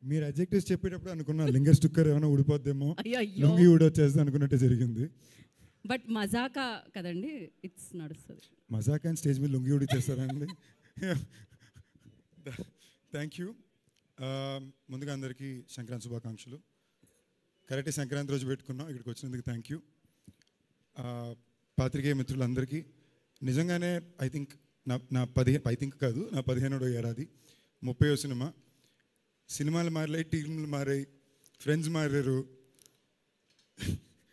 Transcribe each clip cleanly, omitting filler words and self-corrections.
మీరు అడ్జెక్టివ్స్ చెప్పేటప్పుడు అనుకున్నా లింగర్ స్టిక్కర్ ఏమైనా ఊడిపోద్దేమో, లుంగి ఊడొచ్చేస్తే అనుకున్నట్టే జరిగింది. బట్ మజాకా కదండి, ఇట్స్ నడుస్తుంది. మజాకా అని స్టేజ్ మీద లుంగి ఊడిచ్చేస్తారండి. Thank you. ముందుగా అందరికీ సంక్రాంతి శుభాకాంక్షలు. కరెక్ట్ సంక్రాంతి రోజు పెట్టుకున్నాం, ఇక్కడికి వచ్చినందుకు థ్యాంక్ యూ. పాత్రికేయ మిత్రులందరికీ నిజంగానే ఐ థింక్ నా 15వ ఏడాది 30వ సినిమా. సినిమాలు మారాయి, టీంలు మారాయి, ఫ్రెండ్స్ మారారు,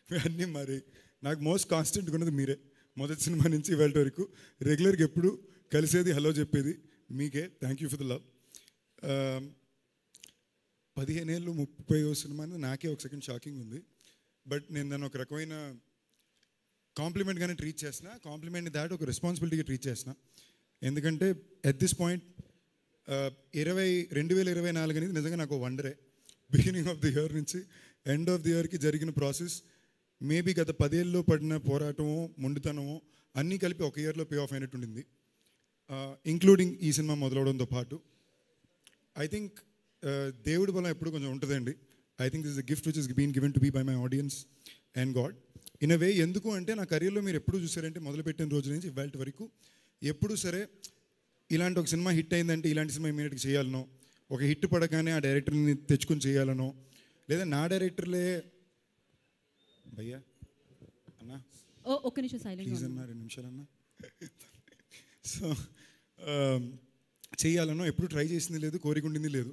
అన్నీ మారాయి. నాకు మోస్ట్ కాన్స్టెంట్గా ఉన్నది మీరే. మొదటి సినిమా నుంచి ఇవాళ వరకు రెగ్యులర్గా ఎప్పుడు కలిసేది, హలో చెప్పేది మీకే. Thank you for the love. 15 ఏళ్ళు 30వ సినిమా నాకే ఒక సెకండ్ షాకింగ్ ఉంది. బట్ నేను దాన్ని ఒక రకమైన కాంప్లిమెంట్గానే ట్రీట్ చేసిన, కాంప్లిమెంట్ దాటి ఒక రెస్పాన్సిబిలిటీగా ట్రీట్ చేసిన. ఎందుకంటే ఎట్ దిస్ పాయింట్ 2024 అనేది నిజంగా నాకు వండరే. బిగినింగ్ ఆఫ్ ది ఇయర్ నుంచి ఎండ్ ఆఫ్ ది ఇయర్కి జరిగిన ప్రాసెస్ మేబీ గత 10 ఏళ్ళలో పడిన పోరాటమో, మొండితనమో అన్నీ కలిపి ఒక ఇయర్లో పే ఆఫ్ అయినట్టుండింది, ఇంక్లూడింగ్ ఈ సినిమా మొదలవడంతో పాటు. ఐ థింక్ దేవుడి బలం ఎప్పుడు కొంచెం ఉంటుందండి. I think this is a gift which is been given to be by my audience and God in a way. ఎందుకు అంటే నా కెరీర్లో మీరు ఎప్పుడు చూసారంటే మొదలుపెట్టిన రోజు నుంచి ఇవాళ వరకు ఎప్పుడు సరే ఇలాంటి ఒక సినిమా హిట్ అయిందంటే ఇలాంటి సినిమా ఇమీడియట్గా చేయాలనో, ఒక హిట్ పడగానే ఆ డైరెక్టర్ని తెచ్చుకొని చేయాలనో, లేదా నా డైరెక్టర్లే భయ్యా అన్నా ఒక్క నిమిషం సైలెంట్ ప్లీజ్ అన్నా 2 నిమిషాలన్నా సో చేయాలనో ఎప్పుడు ట్రై చేసింది లేదు, కోరిక ఉండింది లేదు.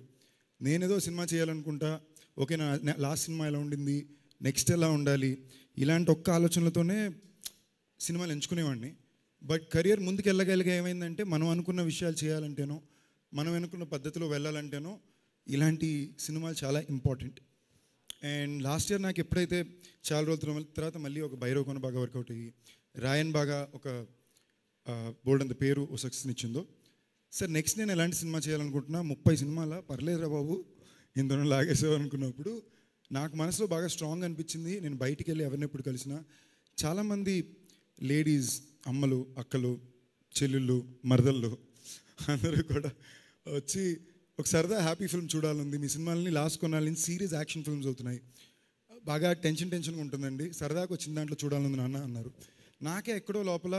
నేనేదో సినిమా చేయాలనుకుంటా, ఓకే నా లాస్ట్ సినిమా ఎలా ఉండింది, నెక్స్ట్ ఎలా ఉండాలి, ఇలాంటి ఒక్క ఆలోచనలతోనే సినిమాలు ఎంచుకునేవాడిని. బట్ కెరియర్ ముందుకు వెళ్ళగలిగా ఏమైందంటే మనం అనుకున్న విషయాలు చేయాలంటేనో, మనం అనుకున్న పద్ధతిలో వెళ్ళాలంటేనో ఇలాంటి సినిమాలు చాలా ఇంపార్టెంట్. అండ్ లాస్ట్ ఇయర్ నాకు ఎప్పుడైతే చాలా రోజుల తర్వాత మళ్ళీ ఒక భైరవ్ కొన బాగా వర్కౌట్ అయ్యి, రాయన్ బాగా ఒక బోల్డ్ అంత పేరు సక్సెస్ని ఇచ్చిందో, సార్ నెక్స్ట్ నేను ఎలాంటి సినిమా చేయాలనుకుంటున్నా, 30 సినిమాల పర్లేదురా బాబు ఇందులో లాగేసావు అనుకున్నప్పుడు నాకు మనసులో బాగా స్ట్రాంగ్ అనిపించింది. నేను బయటికి వెళ్ళి ఎవరిని ఎప్పుడు కలిసినా చాలామంది లేడీస్, అమ్మలు, అక్కలు, చెల్లెళ్ళు, మరదళ్ళు అందరూ కూడా వచ్చి ఒక సరదా హ్యాపీ ఫిల్మ్ చూడాలంది, మీ సినిమాలని లాస్ట్ కొన్నాళ్ళ నుంచి సీరియస్ యాక్షన్ ఫిల్మ్స్ అవుతున్నాయి, బాగా టెన్షన్గా ఉంటుందండి, సరదాగా వచ్చిన దాంట్లో చూడాలని నాన్న అన్నారు. నాకే ఎక్కడో లోపల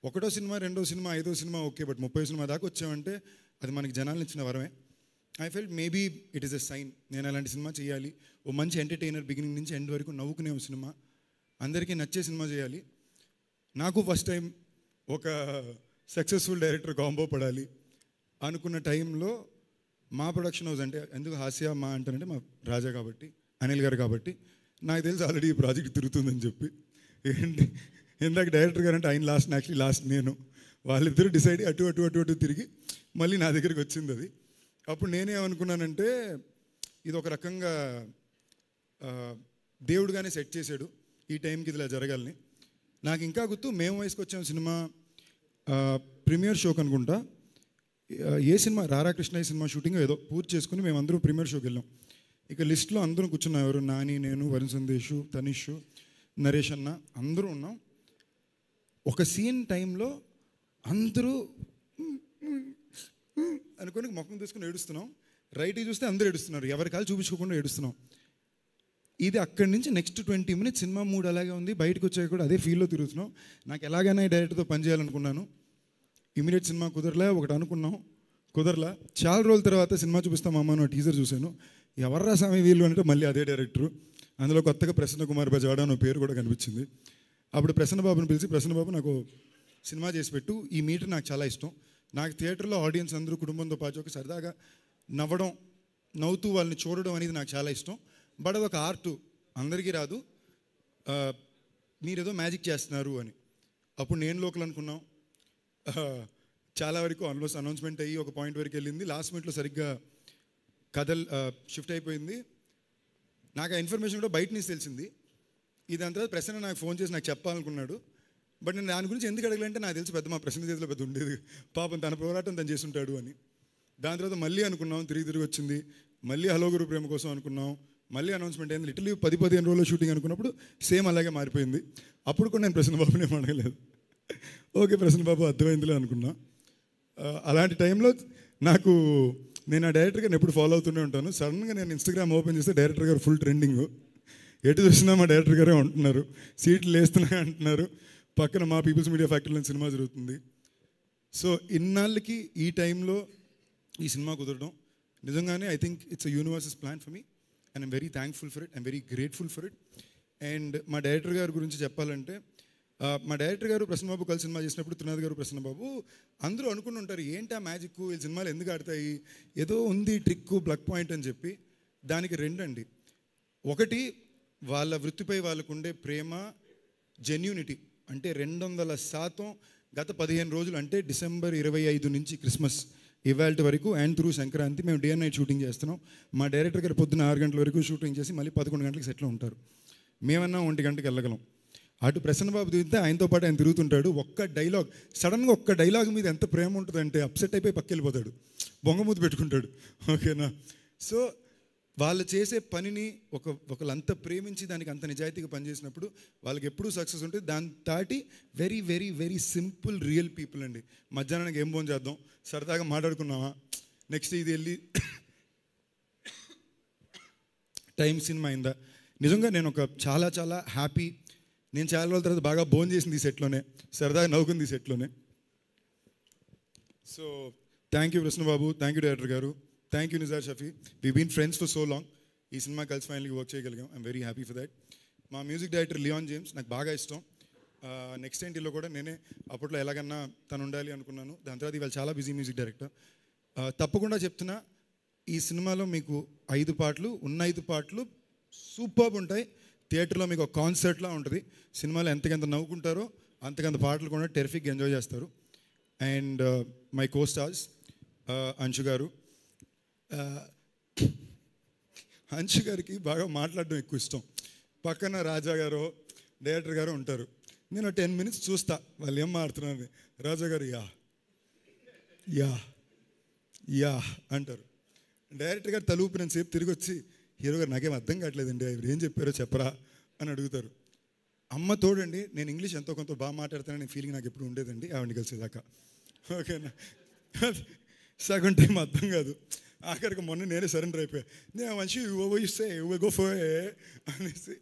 1వ సినిమా, 2వ సినిమా, 5వ సినిమా ఓకే, బట్ 30వ సినిమా దాకా వచ్చామంటే అది మనకి జనాలను ఇచ్చిన వరమే. I felt maybe it is a sign, నేను అలాంటి సినిమా చేయాలి, ఓ మంచి ఎంటర్టైనర్ బిగినింగ్ నుంచి ఎండ్ వరకు నవ్వుకునే ఒక సినిమా, అందరికీ నచ్చే సినిమా చేయాలి. నాకు ఫస్ట్ టైం ఒక సక్సెస్ఫుల్ డైరెక్టర్ కాంబో పడాలి అనుకున్న టైంలో మా ప్రొడక్షన్ హౌస్, అంటే ఎందుకు హాస్య మా అంటారంటే మా రాజా కాబట్టి, అనిల్ గారు కాబట్టి, నాకు తెలిసి ఆల్రెడీ ఈ ప్రాజెక్ట్ తిరుగుతుందని చెప్పి, ఏంటి ఇందాక డైరెక్టర్ గారు అంటే ఆయన లాస్ట్, యాక్చువల్లీ లాస్ట్ నేను, వాళ్ళిద్దరూ డిసైడ్ అటు తిరిగి మళ్ళీ నా దగ్గరికి వచ్చింది అది. అప్పుడు నేనేమనుకున్నానంటే ఇది ఒక రకంగా దేవుడుగానే సెట్ చేశాడు ఈ టైంకి ఇది ఇలా జరగాలని. నాకు ఇంకా గుర్తు, మేము వయసుకు వచ్చాం సినిమా ప్రీమియర్ షోకి అనుకుంటా, ఏ సినిమా రారా కృష్ణయ్య సినిమా షూటింగ్ ఏదో పూర్తి చేసుకుని మేమందరూ ప్రీమియర్ షోకి వెళ్ళాం. ఇక లిస్ట్లో అందరూ కూర్చున్నాం, ఎవరు నాని, నేను, వరుణ్ సందేశ్, తనిష్, నరేష్ అన్న అందరూ ఉన్నాం. ఒక సీన్ టైంలో అందరూ అనుకొని ముఖం తీసుకుని ఏడుస్తున్నాం, రైట్కి చూస్తే అందరూ ఏడుస్తున్నారు, ఎవరి కాలు చూపించుకోకుండా ఏడుస్తున్నాం. ఇది అక్కడి నుంచి నెక్స్ట్ 20 minutes సినిమా మూడ్ అలాగే ఉంది, బయటకు వచ్చాక కూడా అదే ఫీల్లో తిరుగుతున్నాం. నాకు ఎలాగైనా ఈ డైరెక్టర్తో పనిచేయాలనుకున్నాను, ఇమీడియట్ సినిమా కుదరలే, ఒకటి అనుకున్నాం కుదరలా. చాలా రోజుల తర్వాత సినిమా చూపిస్తాం అమ్మ నా టీజర్ చూశాను, ఎవర్రా స్వామి వీళ్ళు అంటే మళ్ళీ అదే డైరెక్టరు, అందులో కొత్తగా ప్రసన్న కుమార్ బజవాడ అనే పేరు కూడా కనిపించింది. అప్పుడు ప్రసన్న బాబుని పిలిచి, ప్రసన్న బాబు నాకు సినిమా చేసి పెట్టు, ఈ మీటర్ నాకు చాలా ఇష్టం, నాకు థియేటర్లో ఆడియన్స్ అందరూ కుటుంబంతో పాటు ఒక సరదాగా నవ్వడం, నవ్వుతూ వాళ్ళని చూడడం అనేది నాకు చాలా ఇష్టం, బట్ అదొక ఆర్టు, అందరికీ రాదు, మీరేదో మ్యాజిక్ చేస్తున్నారు అని. అప్పుడు నేను లోకల్ అనుకున్నాం, చాలా వరకు ఆల్మోస్ట్ అనౌన్స్మెంట్ అయ్యి ఒక పాయింట్ వరకు వెళ్ళింది, లాస్ట్ మినిట్లో సరిగ్గా కథలు షిఫ్ట్ అయిపోయింది. నాకు ఆ ఇన్ఫర్మేషన్ కూడా బయట నుంచి తెలిసింది. దాని తర్వాత ప్రసన్న నాకు ఫోన్ చేసి నాకు చెప్పాలనుకున్నాడు, బట్ నేను దాని గురించి ఎందుకు అడగలంటే నాకు తెలిసి పెద్ద మా ప్రసన్న చేతిలో పెద్ద ఉండేది, పాపం తన పోరాటం తను చేస్తుంటాడు అని. దాని తర్వాత మళ్ళీ అనుకున్నాం, తిరిగి వచ్చింది, మళ్ళీ హలో గురు ప్రేమ కోసం అనుకున్నాం, మళ్ళీ అనౌన్స్మెంట్ అయింది. లిటరలీ 10-15 రోజుల్లో షూటింగ్ అనుకున్నప్పుడు సేమ్ అలాగే మారిపోయింది. అప్పుడు కూడా నేను ప్రసన్న బాబుని ఏం అడగలేదు, ఓకే ప్రసన్న బాబు అర్థమైందిలే అనుకున్నా. అలాంటి టైంలో నాకు నేను ఆ డైరెక్టర్ గారిని ఎప్పుడు ఫాలో అవుతూనే ఉంటాను. సడన్గా నేను ఇన్స్టాగ్రామ్ ఓపెన్ చేస్తే డైరెక్టర్ గారు ఫుల్ ట్రెండింగ్. ఎటు చూసినా మా డైరెక్టర్ గారే ఉంటున్నారు, సీట్లు వేస్తున్నాయి అంటున్నారు, పక్కన మా పీపుల్స్ మీడియా ఫ్యాక్టరీలో సినిమా జరుగుతుంది. సో ఇన్నాళ్ళకి ఈ టైంలో ఈ సినిమా కుదరడం నిజంగానే I think it's a universes plan for me and I'm very thankful for it, I'm very grateful for it. And మా డైరెక్టర్ గారి గురించి చెప్పాలంటే మా డైరెక్టర్ గారు ప్రసన్నబాబు కలిసి సినిమా చేసినప్పుడు త్రినాథ్ గారు ప్రసన్నబాబు అందరూ అనుకుని ఉంటారు ఏంటి ఆ మ్యాజిక్, ఈ సినిమాలు ఎందుకు ఆడతాయి, ఏదో ఉంది ట్రిక్ బ్లక్ పాయింట్ అని చెప్పి. దానికి రెండండి. ఒకటి వాళ్ళ వృత్తిపై వాళ్ళకు ఉండే ప్రేమ, జెన్యూనిటీ. అంటే 200% గత 15 రోజులు అంటే డిసెంబర్ 25 నుంచి క్రిస్మస్ ఇవాళ వరకు అండ్ త్రూ సంక్రాంతి మేము డే అండ్ నైట్ షూటింగ్ చేస్తున్నాం. మా డైరెక్టర్ గారు పొద్దున్న 6 గంటల వరకు షూటింగ్ చేసి మళ్ళీ 11 గంటలకు సెట్లో ఉంటారు. మేమన్నా 1 గంటకి వెళ్ళగలం. అటు ప్రసన్నబాబు తిరిగితే ఆయనతో పాటు ఆయన తిరుగుతుంటాడు. ఒక్క డైలాగ్, సడన్గా ఒక్క డైలాగ్ మీద ఎంత ప్రేమ ఉంటుందంటే అప్సెట్ అయిపోయి పక్కకి వెళ్ళిపోతాడు, బొంగమూతి పెట్టుకుంటాడు. ఓకేనా? సో వాళ్ళు చేసే పనిని ఒకళ్ళంతా ప్రేమించి దానికి అంత నిజాయితీగా పనిచేసినప్పుడు వాళ్ళకి ఎప్పుడూ సక్సెస్ ఉంటుంది. దాని దాటి very very very simple real people అండి. మధ్యాహ్నానికి ఏం భోజనం చేద్దాం, సరదాగా మాట్లాడుకున్నామా, నెక్స్ట్ ఇది వెళ్ళి టైం సినిమా అయిందా. నిజంగా నేను చాలా చాలా హ్యాపీ. నేను చాలా రోజుల తర్వాత బాగా భోజనం చేసింది ఈ సెట్లోనే, సరదాగా నవ్వుకుంది ఈ సెట్లోనే. So thank you Krishnababu, thank you director గారు, thank you Nizar Shafi. We been friends for so long. ఈ సినిమా కలిసి ఫైనల్గా వర్క్ చేయగలిగాం. I'm very happy for that. మా మ్యూజిక్ డైరెక్టర్ లియాన్ జేమ్స్ నాకు బాగా ఇష్టం. నెక్స్ట్ ఏంటిలో కూడా నేనే అప్పట్లో ఎలాగన్నా తను ఉండాలి అనుకున్నాను. దాని తర్వాత ఇవాళ చాలా బిజీ మ్యూజిక్ డైరెక్టర్. తప్పకుండా చెప్తున్నా, ఈ సినిమాలో మీకు 5 పాటలు ఉన్న 5 పాటలు సూపర్బ్ ఉంటాయి. థియేటర్లో మీకు ఒక కాన్సర్ట్లా ఉంటుంది. సినిమాలో ఎంతకెంత నవ్వుకుంటారో అంతకంత పాటలు కూడా టెరిఫిక్గా ఎంజాయ్ చేస్తారు. And my co stars Anshu గారు. అంశు గారికి బాగా మాట్లాడడం ఎక్కువ ఇష్టం. పక్కన రాజా గారు డైరెక్టర్ గారు ఉంటారు. నేను 10 minutes చూస్తా వాళ్ళు ఏం మాట్లాడుతున్నారు. రాజా గారు యా యా యా అంటారు. డైరెక్టర్ గారు తలూపిన సేపు తిరిగి వచ్చి హీరో గారు నాకేం అర్థం కావట్లేదండి, ఆయన ఏం చెప్పారో చెప్పరా అని అడుగుతారు. అమ్మ తోడండి, నేను ఇంగ్లీష్ ఎంతో కొంత బాగా మాట్లాడతానని ఫీలింగ్ నాకు ఎప్పుడు ఉండేదండి ఆవిడని కలిసేదాకా. ఓకేనా? సగం టైం అర్థం కాదు. ఆఖరికి మొన్న నేనే సరెండర్ అయిపోయా. నేను మంచి ఇస్తే గో ఫర్ అనేసి.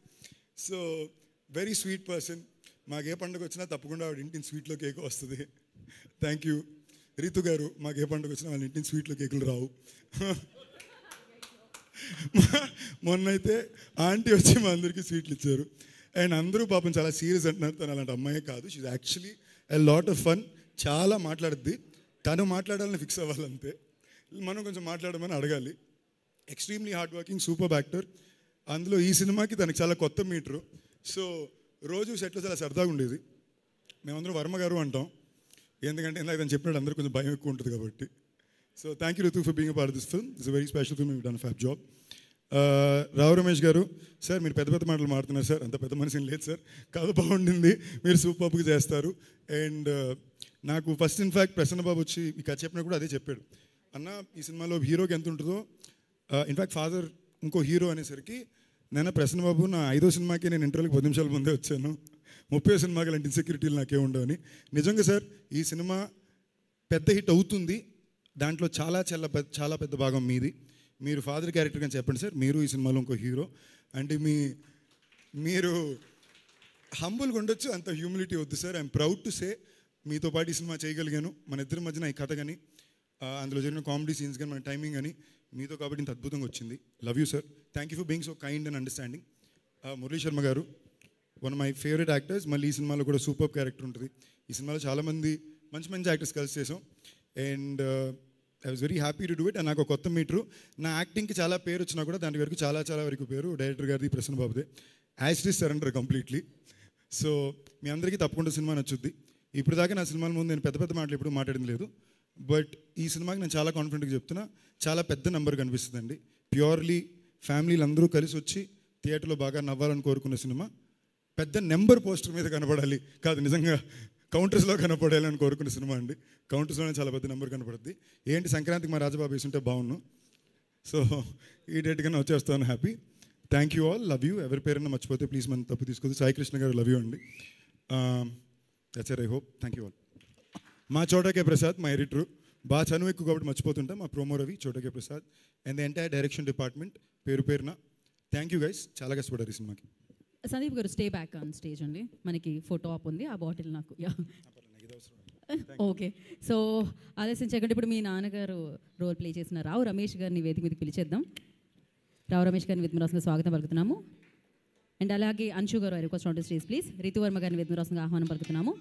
So very sweet person. మాకు ఏ పండుగ వచ్చినా తప్పకుండా ఆవిడ ఇంటిని స్వీట్లో కేక్ వస్తుంది. Thank you. రీతు గారు, మాకు ఏ పండుగ వచ్చినా వాళ్ళ ఇంటిని స్వీట్లో కేకులు రావు. మొన్నైతే ఆంటీ వచ్చి మా అందరికీ స్వీట్లు ఇచ్చారు. అండ్ అందరూ పాపం చాలా సీరియస్ అంటున్నారు. తను అలాంటి అమ్మాయే కాదు. She's actually a lot of fun. చాలా మాట్లాడుద్ది. తను మాట్లాడాలని ఫిక్స్ అవ్వాలంతే, మనం కొంచెం మాట్లాడమని అడగాలి. Extremely hard working, super actor. అందులో ఈ సినిమాకి తనకి చాలా కొత్త మీటరు. సో రోజు సెట్లో చాలా సరదాగా ఉండేది. మేమందరం వర్మ గారు అంటాం, ఎందుకంటే ఇందాక తను చెప్పినట్టు అందరూ కొంచెం భయం ఎక్కువ ఉంటుంది కాబట్టి. So thank you Ritu for being a part of this film. It's a very special film. You done a fab job. Rao Ramesh గారు, సార్ మీరు పెద్ద పెద్ద మాటలు మాడుతున్నారు సార్, అంత పెద్ద మనిషిని లేదు సార్, కథ బాగుండింది, మీరు సూపర్గా చేస్తారు. అండ్ నాకు ఫస్ట్ ఇన్ఫ్యాక్ట్ ప్రసన్నబాబు వచ్చి ఈ కథ చెప్పినప్పుడు అదే చెప్పాడు, అన్న ఈ సినిమాలో హీరోకి ఎంత ఉంటుందో, ఇన్ఫ్యాక్ట్ ఫాదర్ ఇంకో హీరో అనేసరికి నేను ప్రసన్నబాబు నా 5వ సినిమాకి నేను ఇంటర్వ్యూకి 10 నిమిషాల ముందే వచ్చాను, 30వ సినిమాకి అలాంటి ఇన్సెక్యూరిటీలు నాకే ఉండవని. నిజంగా సార్ ఈ సినిమా పెద్ద హిట్ అవుతుంది, దాంట్లో చాలా పెద్ద భాగం మీది. మీరు ఫాదర్ క్యారెక్టర్ కానీ చెప్పండి సార్, మీరు ఈ సినిమాలో ఇంకో హీరో అంటే మీరు హంబుల్గా ఉండొచ్చు, అంత హ్యూమిలిటీ వద్దు sir. I'm proud to say మీతో పాటు ఈ సినిమా చేయగలిగాను. మన ఇద్దరి మధ్యన ఈ కథ కానీ అందులో జరిగిన కామెడీ సీన్స్ కానీ మన టైమింగ్ కానీ మీతో కాబట్టి ఇంత అద్భుతంగా వచ్చింది. Love you sir. Thank you for being so kind and understanding. Murali Sharma గారు, one of my favourite actors. మళ్ళీ ఈ సినిమాలో కూడా సూపర్ క్యారెక్టర్ ఉంటుంది. ఈ సినిమాలో చాలామంది మంచి యాక్టర్స్ కలిసి చేసాం. And I was very happy to do it. And నాకు కొత్త మీటరు. నా యాక్టింగ్కి చాలా పేరు వచ్చినా కూడా దాని వరకు చాలా వరకు పేరు డైరెక్టర్ గారిది, ప్రసన్న బాబుదే. As it is surrender completely. So మీ అందరికీ తప్పకుండా సినిమా నచ్చుద్ది. ఇప్పుడు దాకా నా సినిమాల ముందు నేను పెద్ద మాటలు ఎప్పుడు మాట్లాడింది లేదు. బట్ ఈ సినిమాకి నేను చాలా కాన్ఫిడెంట్గా చెప్తున్నా, చాలా పెద్ద నెంబర్ కనిపిస్తుందండి. ప్యూర్లీ ఫ్యామిలీలు అందరూ కలిసి వచ్చి థియేటర్లో బాగా నవ్వాలని కోరుకున్న సినిమా. పెద్ద నెంబర్ పోస్టర్ మీద కనపడాలి కాదు, నిజంగా కౌంటర్స్లో కనపడాలని కోరుకున్న సినిమా అండి. కౌంటర్స్లోనే చాలా పెద్ద నెంబర్ కనపడుద్ది. ఏంటి సంక్రాంతికి మా రాజబాబు వేసుంటే బాగున్నాను. సో ఈ డేట్గానే వచ్చేస్తాను. Happy. Thank you all. Love you. ఎవరి పేరైనా మర్చిపోతే ప్లీజ్ మనం తప్పు తీసుకోవద్దు. సాయి కృష్ణ గారు, లవ్ యూ అండి. That's it. I hope. Thank you all. మా చోటకే ప్రసాద్, మా ఎడిటరు, బాగా చనువు ఎక్కువ కాబట్టి మర్చిపోతుంటా. మా promo Ravi, చోటకే Prasad and the entire direction department పేరు పేరున థ్యాంక్ యూ గైస్, చాలా కష్టపడ్డారు ఈ సినిమాకి. సందీప్ గారు స్టే బ్యాక్ ఆన్ స్టేజ్ అండి, మనకి ఫోటో ఆప్ ఉంది, ఆ బాటిల్ నాకు ఓకే. సో ఆలస్యించకండి, ఇప్పుడు మీ నాన్నగారు రోల్ ప్లే చేసిన రావు రమేష్ గారిని వేదిక మీదకి పిలిచేద్దాం. రావు రమేష్ గారిని వేదిక స్వాగతం పలుకుతున్నాము. అండ్ అలాగే అంశు గారు request on to stage please. Ritu Varma గారిని వేదిక ఆహ్వానం పలుకుతున్నాము.